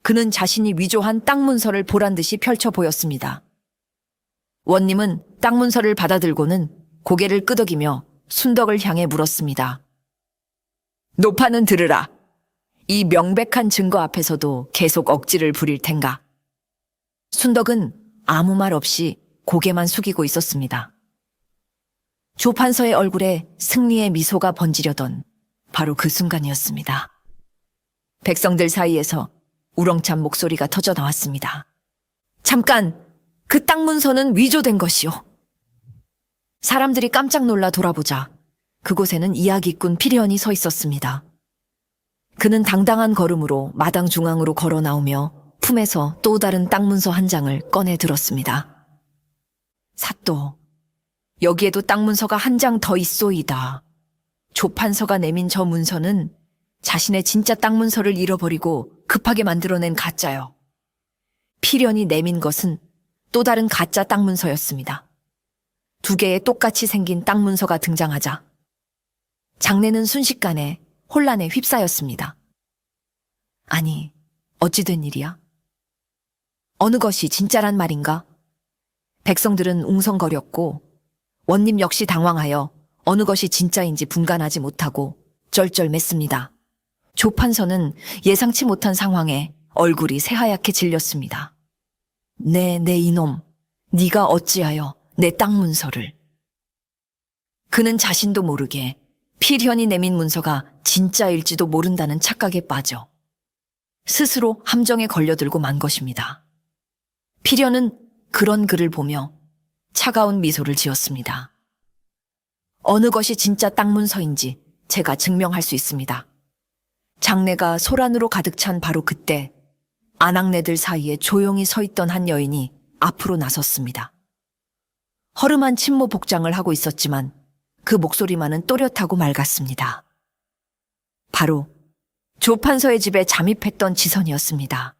그는 자신이 위조한 땅 문서를 보란듯이 펼쳐 보였습니다. 원님은 땅 문서를 받아들고는 고개를 끄덕이며 순덕을 향해 물었습니다. 노파는 들으라. 이 명백한 증거 앞에서도 계속 억지를 부릴 텐가. 순덕은 아무 말 없이 고개만 숙이고 있었습니다. 조판서의 얼굴에 승리의 미소가 번지려던 바로 그 순간이었습니다. 백성들 사이에서 우렁찬 목소리가 터져 나왔습니다. 잠깐! 그 땅 문서는 위조된 것이오. 사람들이 깜짝 놀라 돌아보자 그곳에는 이야기꾼 피련이 서 있었습니다. 그는 당당한 걸음으로 마당 중앙으로 걸어 나오며 품에서 또 다른 땅 문서 한 장을 꺼내 들었습니다. 사또, 여기에도 땅 문서가 한 장 더 있소이다. 조판서가 내민 저 문서는 자신의 진짜 땅 문서를 잃어버리고 급하게 만들어낸 가짜요. 필연이 내민 것은 또 다른 가짜 땅 문서였습니다. 두 개의 똑같이 생긴 땅 문서가 등장하자 장내는 순식간에 혼란에 휩싸였습니다. 아니, 어찌 된 일이야? 어느 것이 진짜란 말인가? 백성들은 웅성거렸고 원님 역시 당황하여 어느 것이 진짜인지 분간하지 못하고 쩔쩔맸습니다. 조판서는 예상치 못한 상황에 얼굴이 새하얗게 질렸습니다. 내 이놈, 네가 어찌하여 내 땅 문서를. 그는 자신도 모르게 필현이 내민 문서가 진짜일지도 모른다는 착각에 빠져 스스로 함정에 걸려들고 만 것입니다. 필현은 그런 그를 보며 차가운 미소를 지었습니다. 어느 것이 진짜 땅 문서인지 제가 증명할 수 있습니다. 장내가 소란으로 가득 찬 바로 그때 아낙네들 사이에 조용히 서 있던 한 여인이 앞으로 나섰습니다. 허름한 침모 복장을 하고 있었지만 그 목소리만은 또렷하고 맑았습니다. 바로 조판서의 집에 잠입했던 지선이었습니다.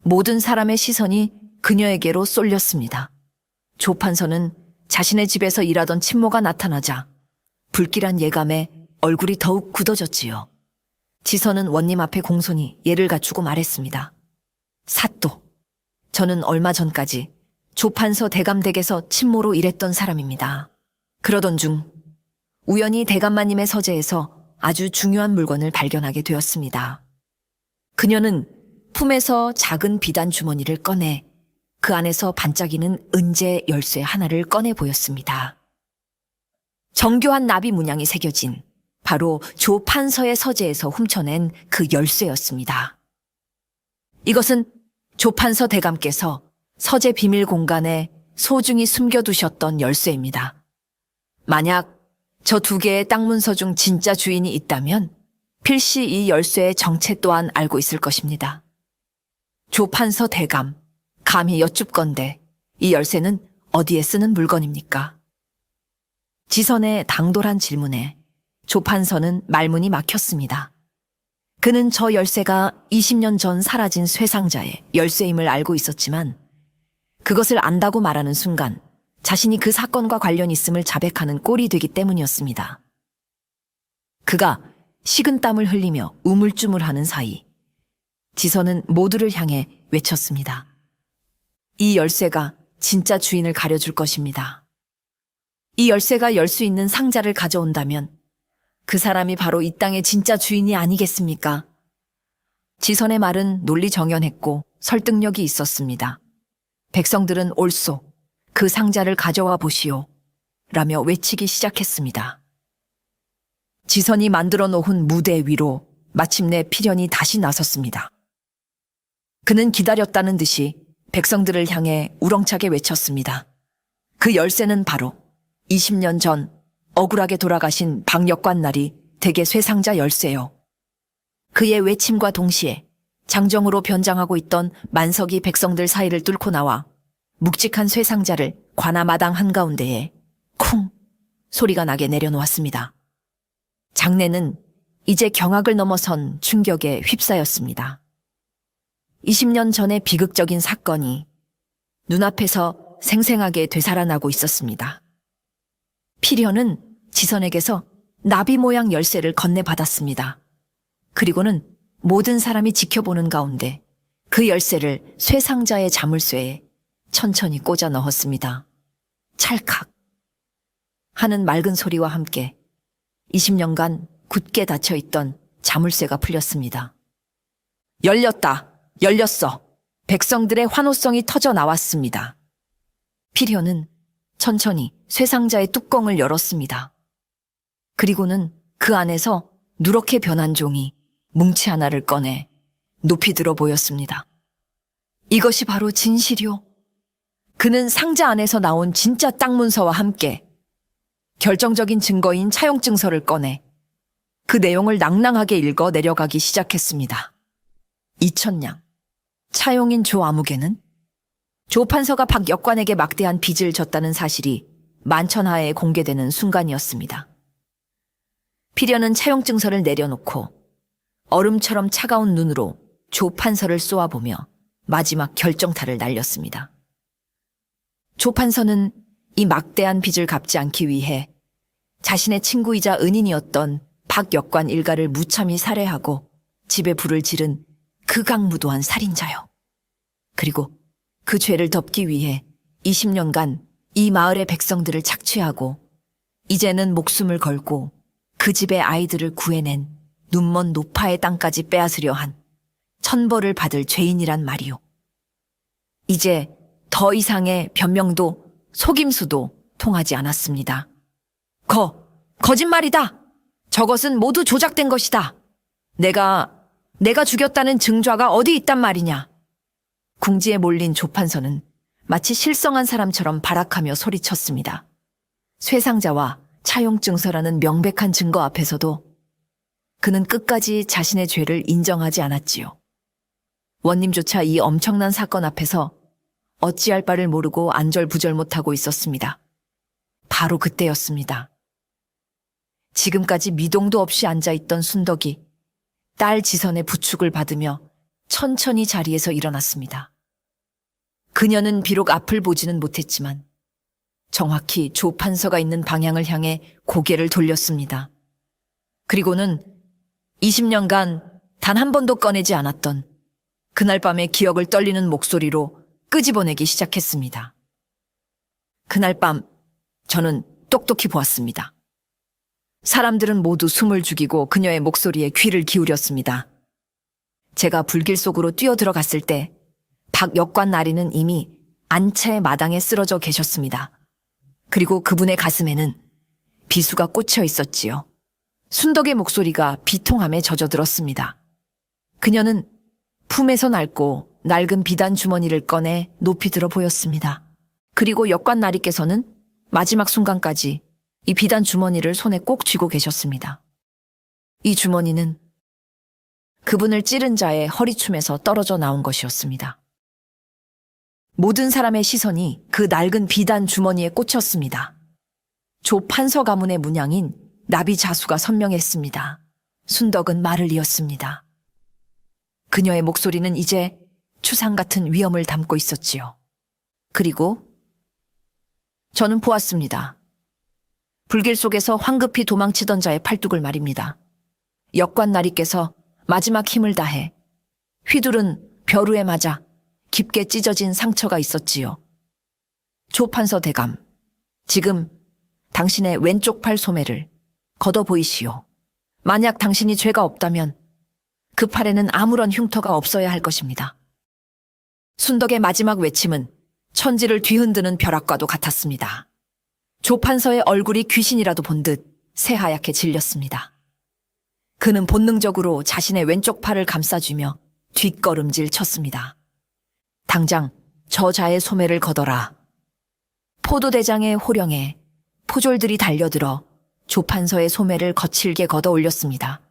모든 사람의 시선이 그녀에게로 쏠렸습니다. 조판서는 자신의 집에서 일하던 친모가 나타나자 불길한 예감에 얼굴이 더욱 굳어졌지요. 지선은 원님 앞에 공손히 예를 갖추고 말했습니다. 사또, 저는 얼마 전까지 조판서 대감댁에서 친모로 일했던 사람입니다. 그러던 중 우연히 대감마님의 서재에서 아주 중요한 물건을 발견하게 되었습니다. 그녀는 품에서 작은 비단 주머니를 꺼내 그 안에서 반짝이는 은재 열쇠 하나를 꺼내 보였습니다. 정교한 나비 문양이 새겨진 바로 조판서의 서재에서 훔쳐낸 그 열쇠였습니다. 이것은 조판서 대감께서 서재 비밀 공간에 소중히 숨겨두셨던 열쇠입니다. 만약 저 두 개의 땅 문서 중 진짜 주인이 있다면 필시 이 열쇠의 정체 또한 알고 있을 것입니다. 조판서 대감, 감히 여쭙건대 이 열쇠는 어디에 쓰는 물건입니까? 지선의 당돌한 질문에 조판서는 말문이 막혔습니다. 그는 저 열쇠가 20년 전 사라진 쇠상자의 열쇠임을 알고 있었지만 그것을 안다고 말하는 순간 자신이 그 사건과 관련 있음을 자백하는 꼴이 되기 때문이었습니다. 그가 식은땀을 흘리며 우물쭈물하는 사이 지선은 모두를 향해 외쳤습니다. 이 열쇠가 진짜 주인을 가려줄 것입니다. 이 열쇠가 열 수 있는 상자를 가져온다면 그 사람이 바로 이 땅의 진짜 주인이 아니겠습니까? 지선의 말은 논리정연했고 설득력이 있었습니다. 백성들은 옳소, 그 상자를 가져와 보시오 라며 외치기 시작했습니다. 지선이 만들어 놓은 무대 위로 마침내 필연이 다시 나섰습니다. 그는 기다렸다는 듯이 백성들을 향해 우렁차게 외쳤습니다. 그 열쇠는 바로 20년 전 억울하게 돌아가신 박역관날이 댁의 쇠상자 열쇠요. 그의 외침과 동시에 장정으로 변장하고 있던 만석이 백성들 사이를 뚫고 나와 묵직한 쇠상자를 관아마당 한가운데에 쿵 소리가 나게 내려놓았습니다. 장내는 이제 경악을 넘어선 충격에 휩싸였습니다. 20년 전의 비극적인 사건이 눈앞에서 생생하게 되살아나고 있었습니다. 필연은 지선에게서 나비 모양 열쇠를 건네받았습니다. 그리고는 모든 사람이 지켜보는 가운데 그 열쇠를 쇠상자의 자물쇠에 천천히 꽂아 넣었습니다. 찰칵 하는 맑은 소리와 함께 20년간 굳게 닫혀있던 자물쇠가 풀렸습니다. 열렸다! 열렸어! 백성들의 환호성이 터져 나왔습니다. 필연은 천천히 쇠상자의 뚜껑을 열었습니다. 그리고는 그 안에서 누렇게 변한 종이 뭉치 하나를 꺼내 높이 들어 보였습니다. 이것이 바로 진실이요. 그는 상자 안에서 나온 진짜 땅 문서와 함께 결정적인 증거인 차용증서를 꺼내 그 내용을 낭낭하게 읽어 내려가기 시작했습니다. 2000냥. 차용인 조 아무개는 조 판서가 박 역관에게 막대한 빚을 졌다는 사실이 만천하에 공개되는 순간이었습니다. 필연은 차용 증서를 내려놓고 얼음처럼 차가운 눈으로 조 판서를 쏘아보며 마지막 결정타를 날렸습니다. 조 판서는 이 막대한 빚을 갚지 않기 위해 자신의 친구이자 은인이었던 박 역관 일가를 무참히 살해하고 집에 불을 지른 극악무도한 살인자요. 그리고 그 죄를 덮기 위해 20년간 이 마을의 백성들을 착취하고 이제는 목숨을 걸고 그 집의 아이들을 구해낸 눈먼 노파의 땅까지 빼앗으려 한 천벌을 받을 죄인이란 말이오. 이제 더 이상의 변명도 속임수도 통하지 않았습니다. 거짓말이다! 저것은 모두 조작된 것이다! 내가 죽였다는 증좌가 어디 있단 말이냐? 궁지에 몰린 조 판서는 마치 실성한 사람처럼 발악하며 소리쳤습니다. 쇠상자와 차용증서라는 명백한 증거 앞에서도 그는 끝까지 자신의 죄를 인정하지 않았지요. 원님조차 이 엄청난 사건 앞에서 어찌할 바를 모르고 안절부절 못하고 있었습니다. 바로 그때였습니다. 지금까지 미동도 없이 앉아있던 순덕이 딸 지선의 부축을 받으며 천천히 자리에서 일어났습니다. 그녀는 비록 앞을 보지는 못했지만 정확히 조 판서가 있는 방향을 향해 고개를 돌렸습니다. 그리고는 20년간 단 한 번도 꺼내지 않았던 그날 밤의 기억을 떨리는 목소리로 끄집어내기 시작했습니다. 그날 밤 저는 똑똑히 보았습니다. 사람들은 모두 숨을 죽이고 그녀의 목소리에 귀를 기울였습니다. 제가 불길 속으로 뛰어들어갔을 때 박 역관 나리는 이미 안채의 마당에 쓰러져 계셨습니다. 그리고 그분의 가슴에는 비수가 꽂혀 있었지요. 순덕의 목소리가 비통함에 젖어들었습니다. 그녀는 품에서 낡고 낡은 비단 주머니를 꺼내 높이 들어 보였습니다. 그리고 역관 나리께서는 마지막 순간까지 이 비단 주머니를 손에 꼭 쥐고 계셨습니다. 이 주머니는 그분을 찌른 자의 허리춤에서 떨어져 나온 것이었습니다. 모든 사람의 시선이 그 낡은 비단 주머니에 꽂혔습니다. 조 판서 가문의 문양인 나비 자수가 선명했습니다. 순덕은 말을 이었습니다. 그녀의 목소리는 이제 추상 같은 위엄을 담고 있었지요. 그리고 저는 보았습니다. 불길 속에서 황급히 도망치던 자의 팔뚝을 말입니다. 역관 나리께서 마지막 힘을 다해 휘두른 벼루에 맞아 깊게 찢어진 상처가 있었지요. 조 판서 대감, 지금 당신의 왼쪽 팔 소매를 걷어 보이시오. 만약 당신이 죄가 없다면 그 팔에는 아무런 흉터가 없어야 할 것입니다. 순덕의 마지막 외침은 천지를 뒤흔드는 벼락과도 같았습니다. 조 판서의 얼굴이 귀신이라도 본 듯 새하얗게 질렸습니다. 그는 본능적으로 자신의 왼쪽 팔을 감싸주며 뒷걸음질 쳤습니다. 당장 저자의 소매를 걷어라. 포도대장의 호령에 포졸들이 달려들어 조 판서의 소매를 거칠게 걷어 올렸습니다.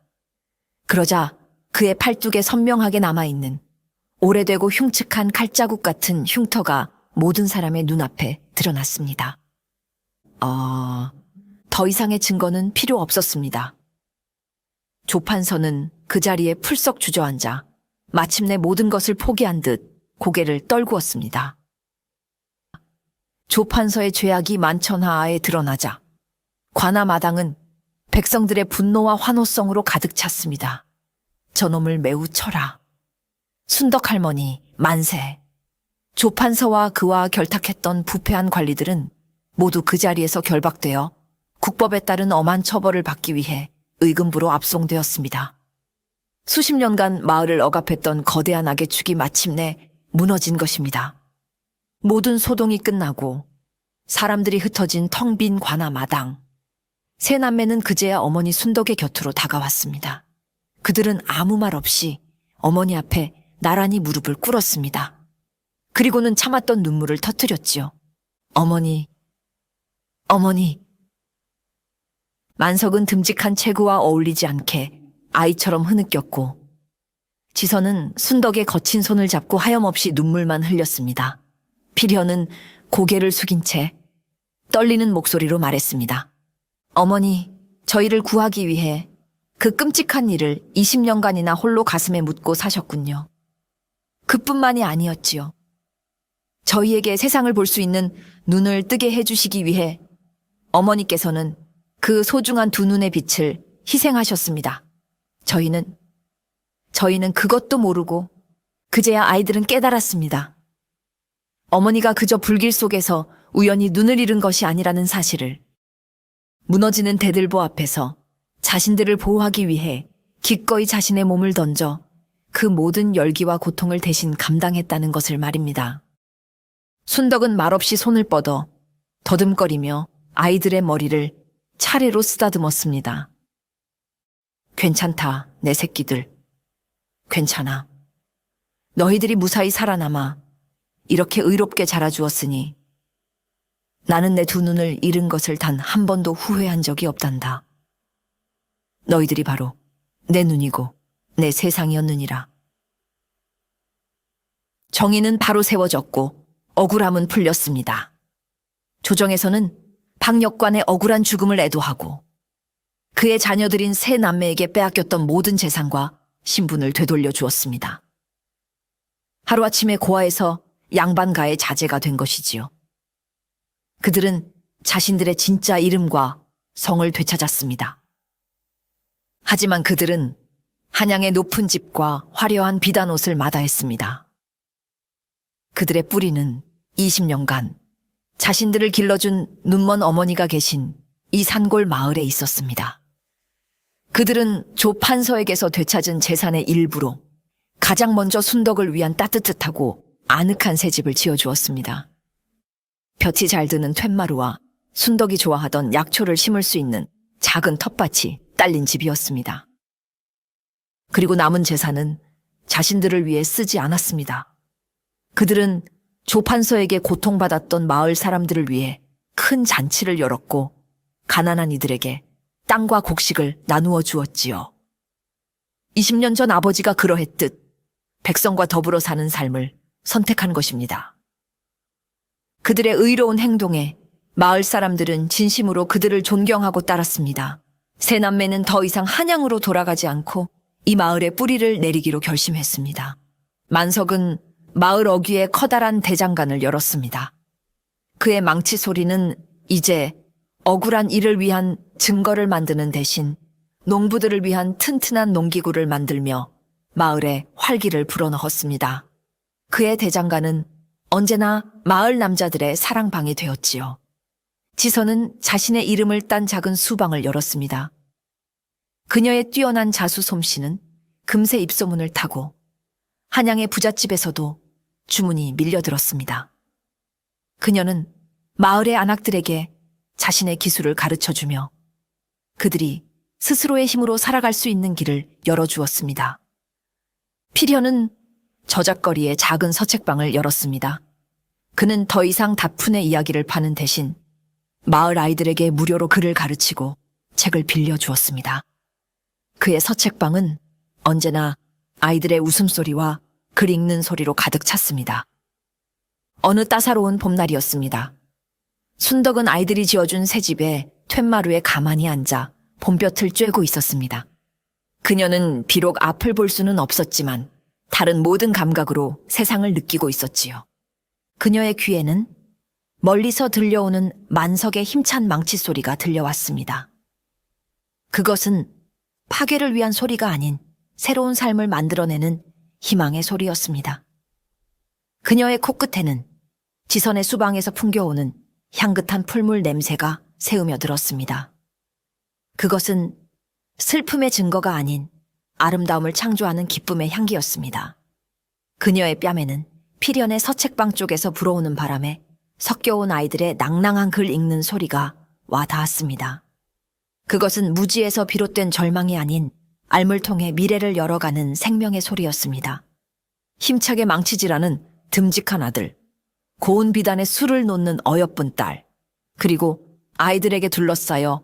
그러자 그의 팔뚝에 선명하게 남아있는 오래되고 흉측한 칼자국 같은 흉터가 모든 사람의 눈앞에 드러났습니다. 더 이상의 증거는 필요 없었습니다. 조 판서는 그 자리에 풀썩 주저앉아 마침내 모든 것을 포기한 듯 고개를 떨구었습니다. 조 판서의 죄악이 만천하에 드러나자 관아 마당은 백성들의 분노와 환호성으로 가득 찼습니다. 저놈을 매우 쳐라. 순덕 할머니 만세. 조 판서와 그와 결탁했던 부패한 관리들은 모두 그 자리에서 결박되어 국법에 따른 엄한 처벌을 받기 위해 의금부로 압송되었습니다. 수십 년간 마을을 억압했던 거대한 악의 축이 마침내 무너진 것입니다. 모든 소동이 끝나고 사람들이 흩어진 텅 빈 관아 마당. 세 남매는 그제야 어머니 순덕의 곁으로 다가왔습니다. 그들은 아무 말 없이 어머니 앞에 나란히 무릎을 꿇었습니다. 그리고는 참았던 눈물을 터뜨렸지요. 어머니. 만석은 듬직한 체구와 어울리지 않게 아이처럼 흐느꼈고, 지선은 순덕의 거친 손을 잡고 하염없이 눈물만 흘렸습니다. 필현은 고개를 숙인 채 떨리는 목소리로 말했습니다. 어머니, 저희를 구하기 위해 그 끔찍한 일을 20년간이나 홀로 가슴에 묻고 사셨군요. 그뿐만이 아니었지요. 저희에게 세상을 볼 수 있는 눈을 뜨게 해주시기 위해 어머니께서는 그 소중한 두 눈의 빛을 희생하셨습니다. 저희는 그것도 모르고 그제야 아이들은 깨달았습니다. 어머니가 그저 불길 속에서 우연히 눈을 잃은 것이 아니라는 사실을. 무너지는 대들보 앞에서 자신들을 보호하기 위해 기꺼이 자신의 몸을 던져 그 모든 열기와 고통을 대신 감당했다는 것을 말입니다. 순덕은 말없이 손을 뻗어 더듬거리며 아이들의 머리를 차례로 쓰다듬었습니다. 괜찮다, 내 새끼들. 괜찮아. 너희들이 무사히 살아남아 이렇게 의롭게 자라주었으니 나는 내 두 눈을 잃은 것을 단 한 번도 후회한 적이 없단다. 너희들이 바로 내 눈이고 내 세상이었느니라. 정의는 바로 세워졌고 억울함은 풀렸습니다. 조정에서는 박역관의 억울한 죽음을 애도하고 그의 자녀들인 세 남매에게 빼앗겼던 모든 재산과 신분을 되돌려 주었습니다. 하루아침에 고아에서 양반가의 자제가 된 것이지요. 그들은 자신들의 진짜 이름과 성을 되찾았습니다. 하지만 그들은 한양의 높은 집과 화려한 비단옷을 마다했습니다. 그들의 뿌리는 20년간 자신들을 길러준 눈먼 어머니가 계신 이 산골 마을에 있었습니다. 그들은 조 판서에게서 되찾은 재산의 일부로 가장 먼저 순덕을 위한 따뜻하고 아늑한 새 집을 지어주었습니다. 볕이 잘 드는 툇마루와 순덕이 좋아하던 약초를 심을 수 있는 작은 텃밭이 딸린 집이었습니다. 그리고 남은 재산은 자신들을 위해 쓰지 않았습니다. 그들은 조판서에게 고통받았던 마을 사람들을 위해 큰 잔치를 열었고 가난한 이들에게 땅과 곡식을 나누어 주었지요. 20년 전 아버지가 그러했듯 백성과 더불어 사는 삶을 선택한 것입니다. 그들의 의로운 행동에 마을 사람들은 진심으로 그들을 존경하고 따랐습니다. 세 남매는 더 이상 한양으로 돌아가지 않고 이 마을에 뿌리를 내리기로 결심했습니다. 만석은 마을 어귀에 커다란 대장간을 열었습니다. 그의 망치 소리는 이제 억울한 일을 위한 증거를 만드는 대신 농부들을 위한 튼튼한 농기구를 만들며 마을에 활기를 불어넣었습니다. 그의 대장간은 언제나 마을 남자들의 사랑방이 되었지요. 지선은 자신의 이름을 딴 작은 수방을 열었습니다. 그녀의 뛰어난 자수 솜씨는 금세 입소문을 타고 한양의 부잣집에서도 주문이 밀려들었습니다. 그녀는 마을의 안악들에게 자신의 기술을 가르쳐주며 그들이 스스로의 힘으로 살아갈 수 있는 길을 열어주었습니다. 필현은 저작거리에 작은 서책방을 열었습니다. 그는 더 이상 다푼의 이야기를 파는 대신 마을 아이들에게 무료로 글을 가르치고 책을 빌려주었습니다. 그의 서책방은 언제나 아이들의 웃음소리와 글 읽는 소리로 가득 찼습니다. 어느 따사로운 봄날이었습니다. 순덕은 아이들이 지어준 새 집에 툇마루에 가만히 앉아 봄볕을 쬐고 있었습니다. 그녀는 비록 앞을 볼 수는 없었지만 다른 모든 감각으로 세상을 느끼고 있었지요. 그녀의 귀에는 멀리서 들려오는 만석의 힘찬 망치 소리가 들려왔습니다. 그것은 파괴를 위한 소리가 아닌 새로운 삶을 만들어내는 희망의 소리였습니다. 그녀의 코끝에는 지선의 수방에서 풍겨오는 향긋한 풀물 냄새가 새으며 들었습니다. 그것은 슬픔의 증거가 아닌 아름다움을 창조하는 기쁨의 향기였습니다. 그녀의 뺨에는 필연의 서책방 쪽에서 불어오는 바람에 섞여온 아이들의 낭낭한 글 읽는 소리가 와 닿았습니다. 그것은 무지에서 비롯된 절망이 아닌 알물통에 미래를 열어가는 생명의 소리였습니다. 힘차게 망치질하는 듬직한 아들, 고운 비단에 술을 놓는 어여쁜 딸, 그리고 아이들에게 둘러싸여